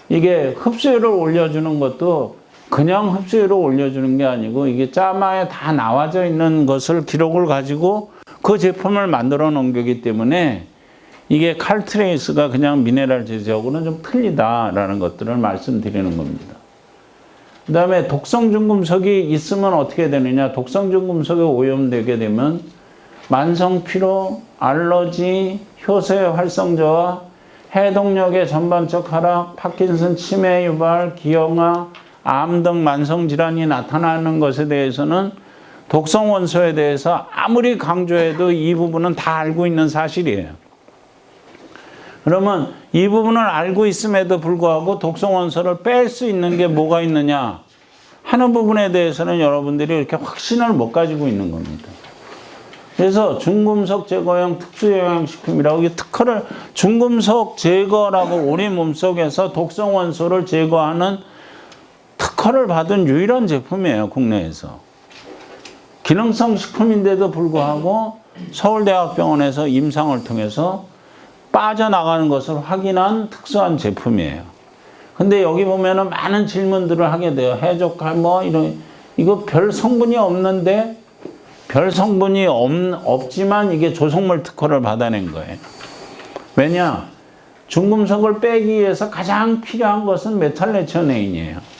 이게 흡수율을 올려주는 것도 그냥 흡수율을 올려주는 게 아니고 이게 짜마에 다 나와져 있는 것을 기록을 가지고 그 제품을 만들어 놓은 거기 때문에 이게 칼트레이스가 그냥 미네랄 제조하고는 좀 틀리다라는 것들을 말씀드리는 겁니다. 그 다음에 독성 중금속이 있으면 어떻게 되느냐. 독성 중금속에 오염되게 되면 만성 피로, 알러지, 효소의 활성 저하, 해독력의 전반적 하락, 파킨슨 치매 유발, 기형아, 암 등 만성 질환이 나타나는 것에 대해서는 독성 원소에 대해서 아무리 강조해도 이 부분은 다 알고 있는 사실이에요. 그러면 이 부분을 알고 있음에도 불구하고 독성 원소를 뺄 수 있는 게 뭐가 있느냐 하는 부분에 대해서는 여러분들이 이렇게 확신을 못 가지고 있는 겁니다. 그래서 중금속 제거용 특수영양식품이라고 이 특허를 중금속 제거라고 우리 몸속에서 독성 원소를 제거하는 특허를 받은 유일한 제품이에요, 국내에서. 기능성 식품인데도 불구하고 서울대학병원에서 임상을 통해서 빠져나가는 것을 확인한 특수한 제품이에요. 근데 여기 보면은 많은 질문들을 하게 돼요. 해독할 이거 별 성분이 없는데 별 성분이 없지만 이게 조성물 특허를 받아낸 거예요. 왜냐? 중금속을 빼기 위해서 가장 필요한 것은 메탈레치오네인이에요.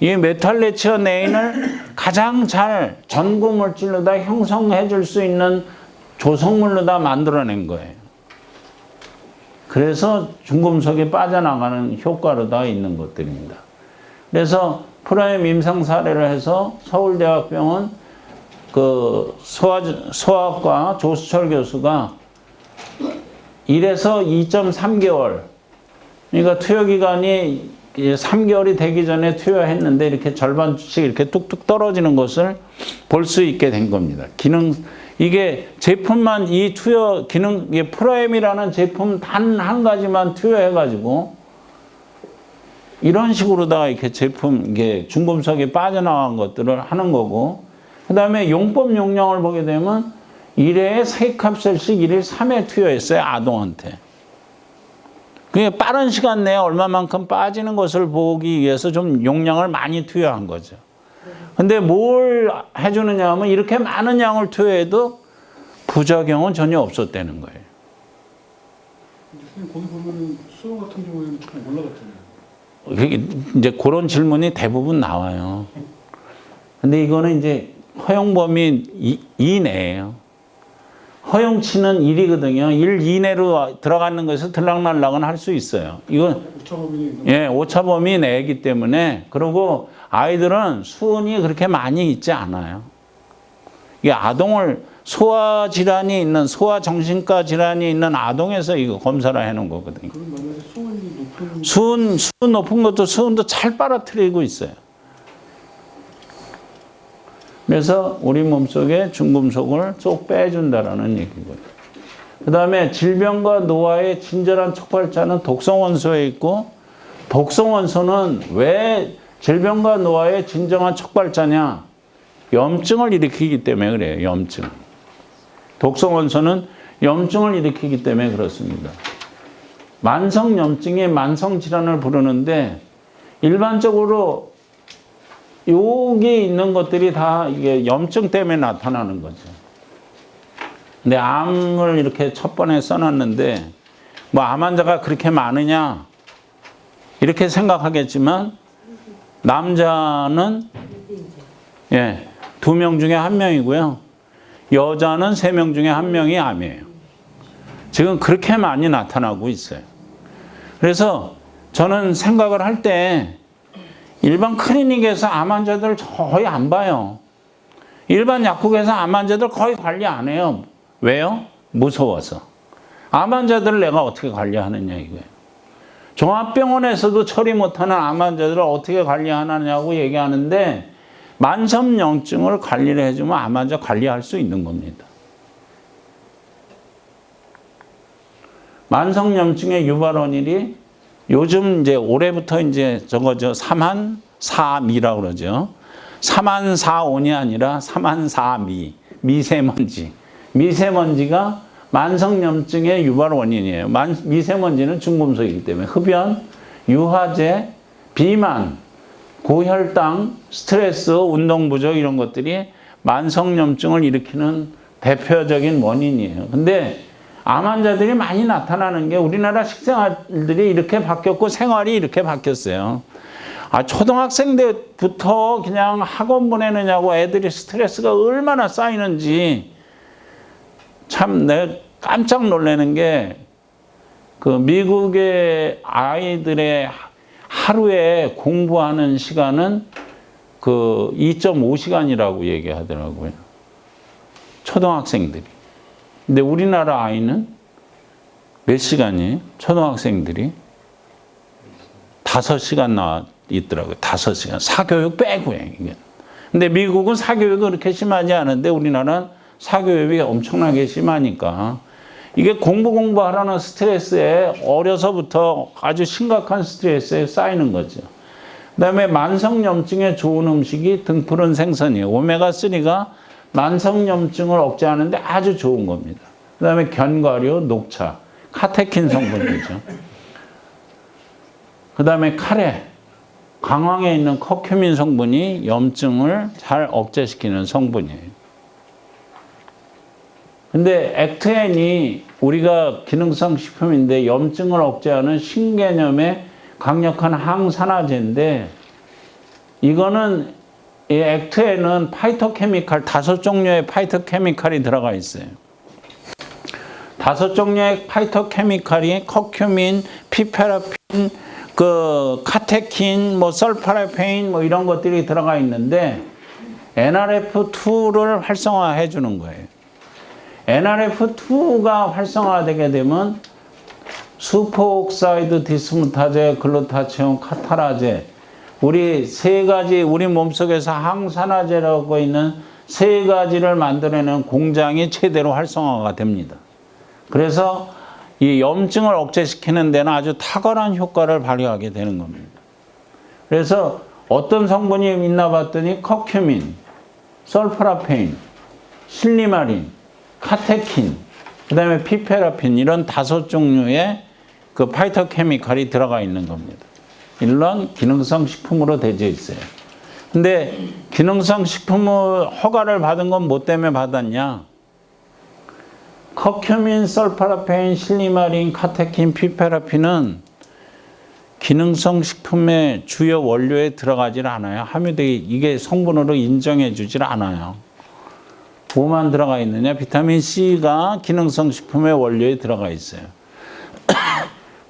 이 메탈레치오네인을 가장 잘 전구물질로다 형성해 줄 수 있는 조성물로다 만들어낸 거예요. 그래서 중금속이 빠져나가는 효과로다 있는 것들입니다. 그래서 프라임 임상 사례를 해서 서울대학병원 그 소아과 조수철 교수가 1에서 2.3개월, 그러니까 투여 기간이 3개월이 되기 전에 투여했는데 이렇게 절반씩 이렇게 뚝뚝 떨어지는 것을 볼 수 있게 된 겁니다. 이게 제품만 이 투여 기능, 이게 프라임이라는 제품 단 한 가지만 투여해가지고 이런 식으로다가 이렇게 제품, 이게 중금속이 빠져나간 것들을 하는 거고, 그 다음에 용법 용량을 보게 되면 1회에 3캡슐씩 1일 3회 투여했어요, 아동한테. 그게 빠른 시간 내에 얼마만큼 빠지는 것을 보기 위해서 좀 용량을 많이 투여한 거죠. 근데 뭘 해주느냐 하면 이렇게 많은 양을 투여해도 부작용은 전혀 없었다는 거예요. 선생님, 거기 보면은 수어 같은 경우에는 조금 올라갔잖아요. 이제 그런 질문이 대부분 나와요. 근데 이거는 이제 허용 범위 이내예요. 허용치는 1이거든요. 1 이내로 들어가는 것에서 들락날락은 할 수 있어요. 이건 오차 범위 내이기 때문에. 그리고 아이들은 수은이 그렇게 많이 있지 않아요. 이게 아동을 소아 질환이 있는, 소아 정신과 질환이 있는 아동에서 이거 검사를 해놓은 거거든요. 그럼 만약에 수은이 높은 수은 높은 것도 수은도 잘 빨아들이고 있어요. 그래서 우리 몸속에 중금속을 쏙 빼준다라는 얘기고요. 그 다음에 질병과 노화의 친절한 촉발자는 독성원소에 있고, 독성원소는 왜 질병과 노화의 진정한 촉발자냐? 염증을 일으키기 때문에 그래요. 염증. 독성원소는 염증을 일으키기 때문에 그렇습니다. 만성염증이 만성질환을 부르는데 일반적으로 여기 있는 것들이 다 이게 염증 때문에 나타나는 거죠. 근데 암을 이렇게 첫 번에 써놨는데 뭐 암 환자가 그렇게 많으냐 이렇게 생각하겠지만 남자는 2명 중에 1명이고요. 여자는 3명 중에 1명이 암이에요. 지금 그렇게 많이 나타나고 있어요. 그래서 저는 생각을 할 때 일반 클리닉에서 암 환자들 거의 안 봐요. 일반 약국에서 암 환자들 거의 관리 안 해요. 왜요? 무서워서. 암 환자들을 내가 어떻게 관리하느냐 이거예요. 종합병원에서도 처리 못하는 암 환자들을 어떻게 관리하느냐고 얘기하는데 만성염증을 관리를 해주면 암 환자 관리할 수 있는 겁니다. 만성염증의 유발 원인이 요즘 이제 올해부터 이제 사만사미라고 그러죠. 사만사온이 아니라 사만사미, 미세먼지. 미세먼지가 만성염증의 유발 원인이에요. 미세먼지는 중금속이기 때문에 흡연, 유화제, 비만, 고혈당, 스트레스, 운동 부족 이런 것들이 만성염증을 일으키는 대표적인 원인이에요. 근데 암 환자들이 많이 나타나는 게 우리나라 식생활들이 이렇게 바뀌었고 생활이 이렇게 바뀌었어요. 초등학생 때부터 그냥 학원 보내느냐고 애들이 스트레스가 얼마나 쌓이는지 참 내가 깜짝 놀라는 게 그 미국의 아이들의 하루에 공부하는 시간은 그 2.5시간이라고 얘기하더라고요. 초등학생들이. 근데 우리나라 아이는 몇 시간이에요? 초등학생들이 5시간 나와 있더라고요. 5시간. 사교육 빼고요. 이게. 근데 미국은 사교육이 그렇게 심하지 않은데 우리나라는 사교육이 엄청나게 심하니까 이게 공부하라는 스트레스에 어려서부터 아주 심각한 스트레스에 쌓이는 거죠. 그 다음에 만성염증에 좋은 음식이 등푸른 생선이에요. 오메가3가 만성염증을 억제하는데 아주 좋은 겁니다. 그 다음에 견과류, 녹차, 카테킨 성분이죠. 그 다음에 카레, 강황에 있는 커큐민 성분이 염증을 잘 억제시키는 성분이에요. 근데 액트엔이 우리가 기능성 식품인데 염증을 억제하는 신개념의 강력한 항산화제인데 이거는 이 액트엔은 파이토케미칼 5종류의 파이토케미칼이 들어가 있어요. 5종류의 파이토케미칼이 커큐민, 피페라핀, 그 카테킨, 뭐 설파라페인 뭐 이런 것들이 들어가 있는데 NRF2를 활성화해 주는 거예요. NRF2가 활성화되게 되면 슈퍼옥사이드 디스무타제, 글루타치온, 카타라제 우리 세 가지 우리 몸속에서 항산화제라고 있는 세 가지를 만들어내는 공장이 최대로 활성화가 됩니다. 그래서 이 염증을 억제시키는 데는 아주 탁월한 효과를 발휘하게 되는 겁니다. 그래서 어떤 성분이 있나 봤더니 커큐민, 설파라페인, 실리마린, 카테킨, 그 다음에 피페라핀 이런 5종류의 그 파이토케미칼이 들어가 있는 겁니다. 이런 기능성 식품으로 되어 있어요. 근데 기능성 식품을 허가를 받은 건 뭐 때문에 받았냐? 커큐민, 설파라페인, 실리마린, 카테킨, 피페라핀은 기능성 식품의 주요 원료에 들어가질 않아요. 함유되게 이게 성분으로 인정해 주질 않아요. 뭐만 들어가 있느냐? 비타민 C가 기능성 식품의 원료에 들어가 있어요.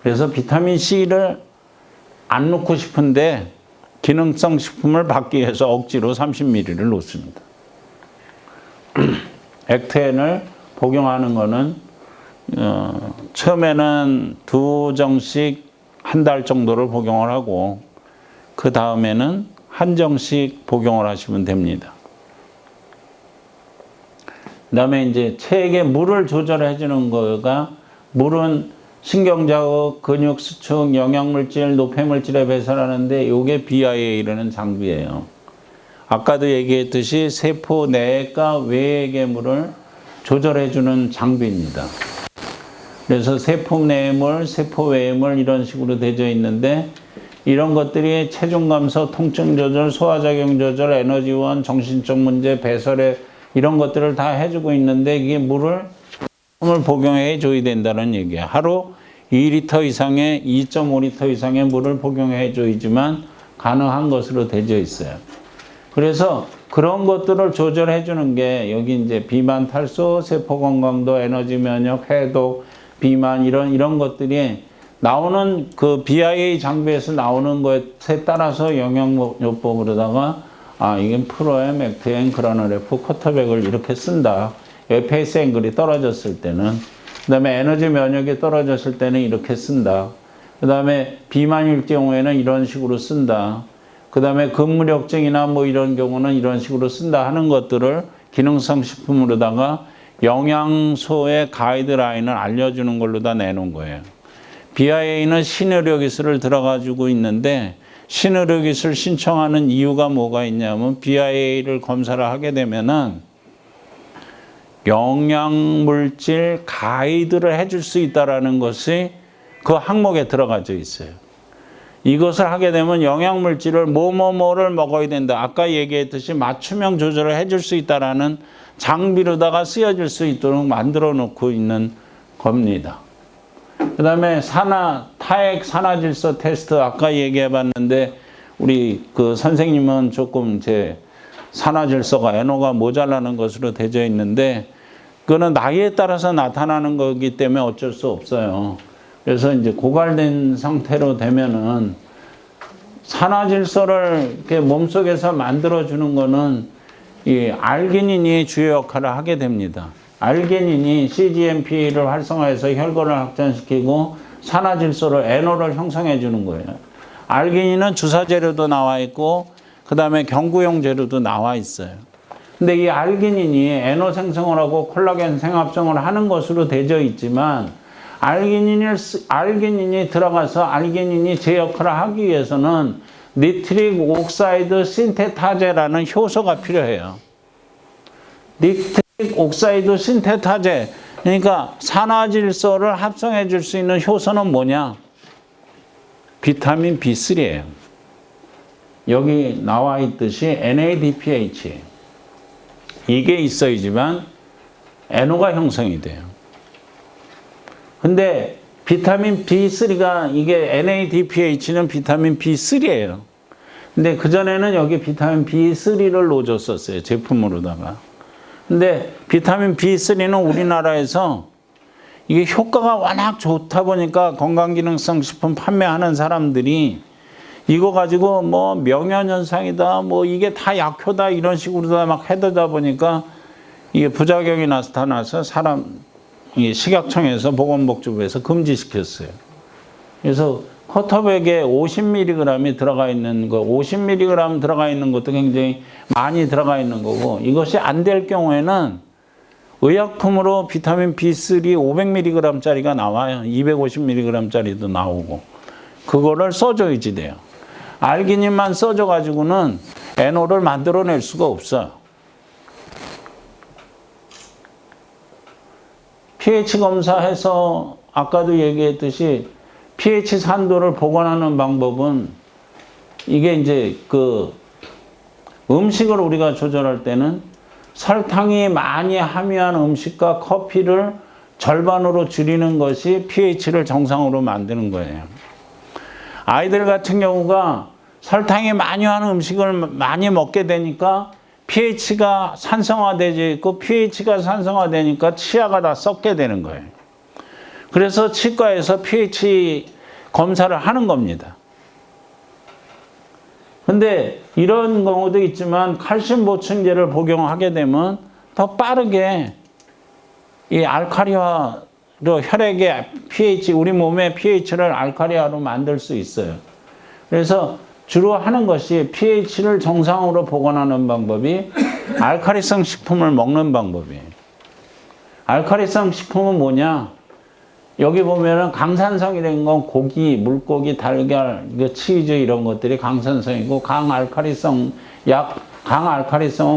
그래서 비타민 C를 안 넣고 싶은데 기능성 식품을 받기 위해서 억지로 30ml를 놓습니다. 액트엔을 복용하는 거는 처음에는 2정씩 한 달 정도를 복용을 하고 그 다음에는 한 정씩 복용을 하시면 됩니다. 그 다음에 이제 체액에 물을 조절해 주는 거가 물은 신경자극, 근육 수축, 영양물질, 노폐물질에 배설하는데 이게 BIA라는 장비예요. 아까도 얘기했듯이 세포 내과 외액의 물을 조절해 주는 장비입니다. 그래서 세포 내의 물, 세포 외의 물 이런 식으로 되어 있는데 이런 것들이 체중 감소, 통증 조절, 소화작용 조절, 에너지원, 정신적 문제, 배설에 이런 것들을 다 해주고 있는데 이게 물을 복용해 줘야 된다는 얘기야. 하루 2리터 이상의 2.5리터 이상의 물을 복용해 줘야지만 가능한 것으로 되어 있어요. 그래서 그런 것들을 조절해 주는 게 여기 이제 비만, 탈수, 세포 건강도, 에너지 면역, 해독, 비만 이런 것들이 나오는 그 BIA 장비에서 나오는 것에 따라서 영양요법으로다가 이게 프로엠, 액트엔, 그라놀F, 쿼터백을 이렇게 쓴다. 페이스 앵글이 떨어졌을 때는. 그 다음에 에너지 면역이 떨어졌을 때는 이렇게 쓴다. 그 다음에 비만일 경우에는 이런 식으로 쓴다. 그 다음에 근무력증이나 뭐 이런 경우는 이런 식으로 쓴다 하는 것들을 기능성 식품으로다가 영양소의 가이드라인을 알려주는 걸로 다 내놓은 거예요. BIA는 신의료기술을 들어가지고 있는데 신의료기술 신청하는 이유가 뭐가 있냐면 BIA를 검사를 하게 되면은 영양물질 가이드를 해줄 수 있다는 것이 그 항목에 들어가져 있어요. 이것을 하게 되면 영양물질을 뭐를 먹어야 된다. 아까 얘기했듯이 맞춤형 조절을 해줄 수 있다라는 장비로다가 쓰여질 수 있도록 만들어 놓고 있는 겁니다. 그 다음에 타액 산화질소 테스트 아까 얘기해 봤는데 우리 그 선생님은 조금 제 산화질소가 NO가 모자라는 것으로 되어 있는데 그거는 나이에 따라서 나타나는 거기 때문에 어쩔 수 없어요. 그래서 이제 고갈된 상태로 되면은 산화질소를 이렇게 몸속에서 만들어주는 거는 이 알기닌이 주요 역할을 하게 됩니다. 알기닌이 cGMP를 활성화해서 혈관을 확장시키고 산화질소를 NO를 형성해 주는 거예요. 알기닌은 주사 재료도 나와 있고 그 다음에 경구용 재료도 나와 있어요. 근데 이 알기닌이 NO 생성을 하고 콜라겐 생합성을 하는 것으로 되어 있지만 알기닌이 들어가서 알기닌이 제 역할을 하기 위해서는 니트릭 옥사이드 신테타제라는 효소가 필요해요. 니트릭 옥사이드 신테타제, 그러니까 산화질소를 합성해 줄 수 있는 효소는 뭐냐? 비타민 B3예요. 여기 나와 있듯이 NADPH 이게 있어야지만 NO가 형성이 돼요. 근데 비타민 B3가 이게 NADPH는 비타민 B3예요. 근데 그전에는 여기 비타민 B3를 넣어줬었어요. 제품으로다가. 근데 비타민 B3는 우리나라에서 이게 효과가 워낙 좋다 보니까 건강기능성 식품 판매하는 사람들이 이거 가지고 뭐 명현현상이다, 뭐 이게 다 약효다 이런 식으로 막 해대다 보니까 이게 부작용이 나타나서 식약청에서 보건복지부에서 금지시켰어요. 그래서 커터백에 50mg이 들어가 있는 거, 50mg 들어가 있는 것도 굉장히 많이 들어가 있는 거고, 이것이 안 될 경우에는 의약품으로 비타민 B3 500mg짜리가 나와요. 250mg짜리도 나오고. 그거를 써줘야지 돼요. 알기닌만 써줘가지고는 NO를 만들어낼 수가 없어요. pH 검사해서 아까도 얘기했듯이 pH 산도를 복원하는 방법은 이게 이제 그 음식을 우리가 조절할 때는 설탕이 많이 함유한 음식과 커피를 절반으로 줄이는 것이 pH를 정상으로 만드는 거예요. 아이들 같은 경우가 설탕이 많이 하는 음식을 많이 먹게 되니까 pH가 산성화되어 있고 pH가 산성화되니까 치아가 다 썩게 되는 거예요. 그래서 치과에서 pH 검사를 하는 겁니다. 근데 이런 경우도 있지만 칼슘 보충제를 복용하게 되면 더 빠르게 이 알카리화로 혈액의 pH, 우리 몸의 pH를 알카리화로 만들 수 있어요. 그래서 주로 하는 것이 pH를 정상으로 복원하는 방법이 알카리성 식품을 먹는 방법이에요. 알카리성 식품은 뭐냐? 여기 보면은 강산성이라는 건 고기, 물고기, 달걀, 치즈 이런 것들이 강산성이고 강알카리성은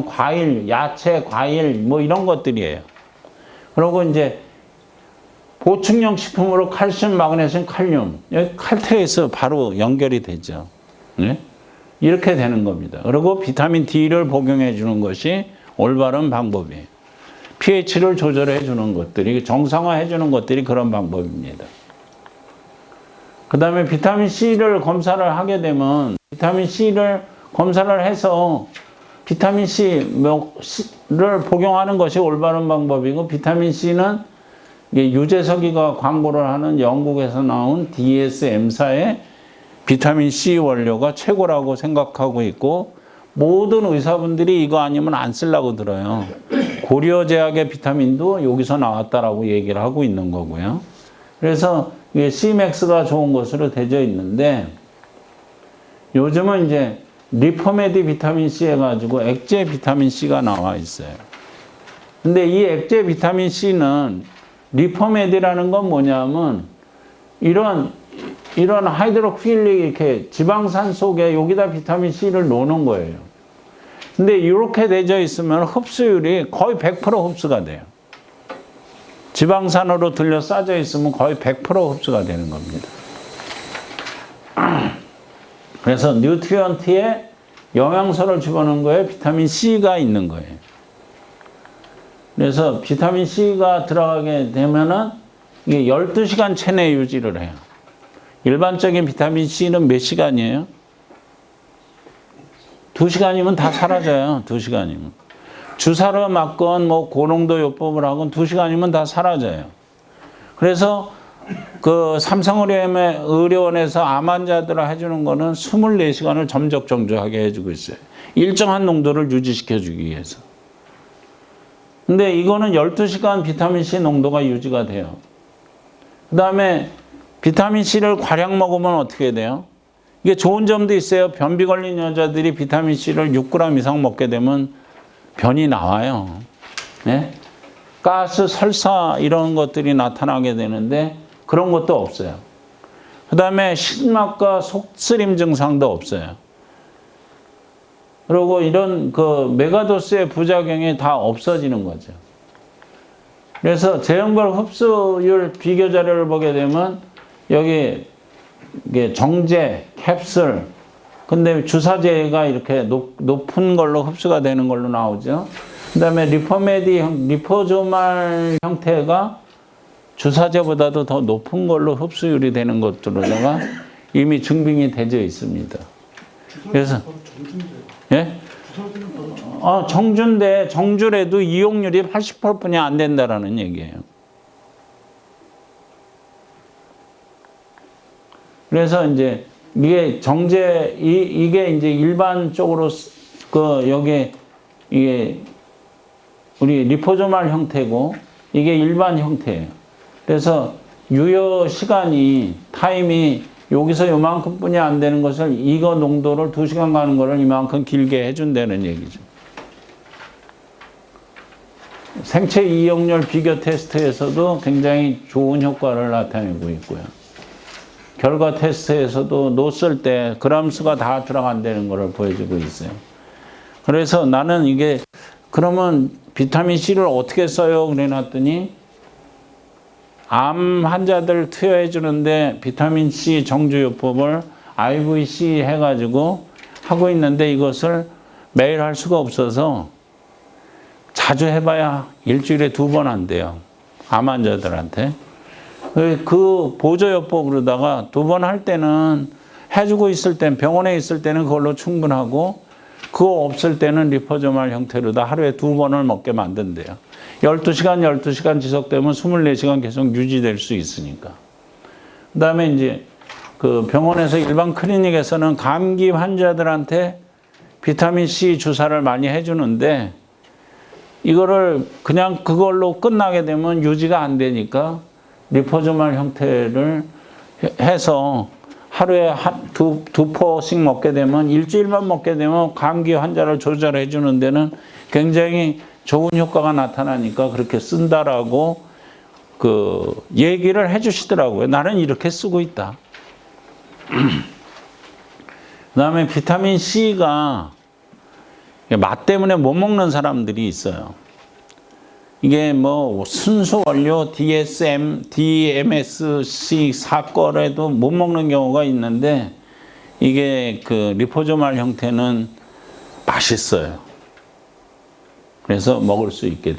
과일, 야채, 과일 뭐 이런 것들이에요. 그리고 이제 보충용 식품으로 칼슘, 마그네슘, 칼륨, 여기 칼퇴에서 바로 연결이 되죠. 네? 이렇게 되는 겁니다. 그리고 비타민 D를 복용해 주는 것이 올바른 방법이에요. pH를 조절해 주는 것들이, 정상화해 주는 것들이 그런 방법입니다. 그 다음에 비타민 C를 검사를 하게 되면 비타민 C를 검사를 해서 비타민 C를 복용하는 것이 올바른 방법이고, 비타민 C는 유재석이가 광고를 하는 영국에서 나온 DSM사의 비타민 C 원료가 최고라고 생각하고 있고, 모든 의사분들이 이거 아니면 안 쓰려고 들어요. 고려제약의 비타민도 여기서 나왔다라고 얘기를 하고 있는 거고요. 그래서 이게 C맥스가 좋은 것으로 되어 있는데, 요즘은 이제 리포메디 비타민 C 해가지고 액제 비타민 C가 나와 있어요. 근데 이 액제 비타민 C는 리포메디라는 건 뭐냐면 이런 하이드로필릭 이렇게 지방산 속에 여기다 비타민 C를 넣는 거예요. 근데 이렇게 되어 있으면 흡수율이 거의 100% 흡수가 돼요. 지방산으로 둘러싸져 있으면 거의 100% 흡수가 되는 겁니다. 그래서 뉴트리언트에 영양소를 집어넣은 거에 비타민 C가 있는 거예요. 그래서 비타민 C가 들어가게 되면은 이게 12시간 체내 유지를 해요. 일반적인 비타민 C는 몇 시간이에요? 2시간이면 다 사라져요. 2시간이면. 주사로 맞건 뭐 고농도 요법을 하건 2시간이면 다 사라져요. 그래서 그 삼성의료원에서 암 환자들을 해주는 거는 24시간을 점적 정주하게 해주고 있어요. 일정한 농도를 유지시켜주기 위해서. 근데 이거는 12시간 비타민C 농도가 유지가 돼요. 그 다음에 비타민C를 과량 먹으면 어떻게 돼요? 이게 좋은 점도 있어요. 변비 걸린 여자들이 비타민C를 6g 이상 먹게 되면 변이 나와요. 네? 가스, 설사 이런 것들이 나타나게 되는데 그런 것도 없어요. 그 다음에 신막과 속쓰림 증상도 없어요. 그리고 이런 그 메가도스의 부작용이 다 없어지는 거죠. 그래서 제형별 흡수율 비교 자료를 보게 되면 여기 이게 정제, 캡슐, 근데 주사제가 이렇게 높은 걸로 흡수가 되는 걸로 나오죠. 그 다음에 리포조말 형태가 주사제보다도 더 높은 걸로 흡수율이 되는 것으로다가 이미 증빙이 되어 있습니다. 그래서 예? 정주인데 정주래도 이용률이 80%뿐이 안 된다라는 얘기예요. 그래서 이제 이게 정제 이게 이제 일반적으로 여기 이게 우리 리포조말 형태고 이게 일반 형태예요. 그래서 유효 시간이 타임이 여기서 요만큼뿐이 안 되는 것을 이거 농도를 2시간 가는 거를 이만큼 길게 해준다는 얘기죠. 생체 이용률 비교 테스트에서도 굉장히 좋은 효과를 나타내고 있고요. 결과 테스트에서도 놓을 때 그람수가 다 들어간다는 것을 보여주고 있어요. 그래서 나는 이게 그러면 비타민C를 어떻게 써요? 그래 놨더니 암 환자들 투여해 주는데 비타민C 정주요법을 IVC 해가지고 하고 있는데 이것을 매일 할 수가 없어서 자주 해봐야 일주일에 2번 한대요. 암 환자들한테. 그 보조요법으로다가 2번 할 때는 해주고 있을 땐 병원에 있을 때는 그걸로 충분하고 그거 없을 때는 리포조말 형태로다 하루에 2번을 먹게 만든대요. 12시간 지속되면 24시간 계속 유지될 수 있으니까. 그 다음에 이제 그 병원에서 일반 클리닉에서는 감기 환자들한테 비타민C 주사를 많이 해주는데 이거를 그냥 그걸로 끝나게 되면 유지가 안 되니까 리포조말 형태를 해서 하루에 두 포씩 먹게 되면 일주일만 먹게 되면 감기 환자를 조절해 주는 데는 굉장히 좋은 효과가 나타나니까 그렇게 쓴다라고 그 얘기를 해 주시더라고요. 나는 이렇게 쓰고 있다. 그다음에 비타민 C가 맛 때문에 못 먹는 사람들이 있어요. 이게 뭐 순수 원료 DMSC 사건에도 못 먹는 경우가 있는데 이게 그 리포조말 형태는 맛있어요. 그래서 먹을 수 있게 돼요.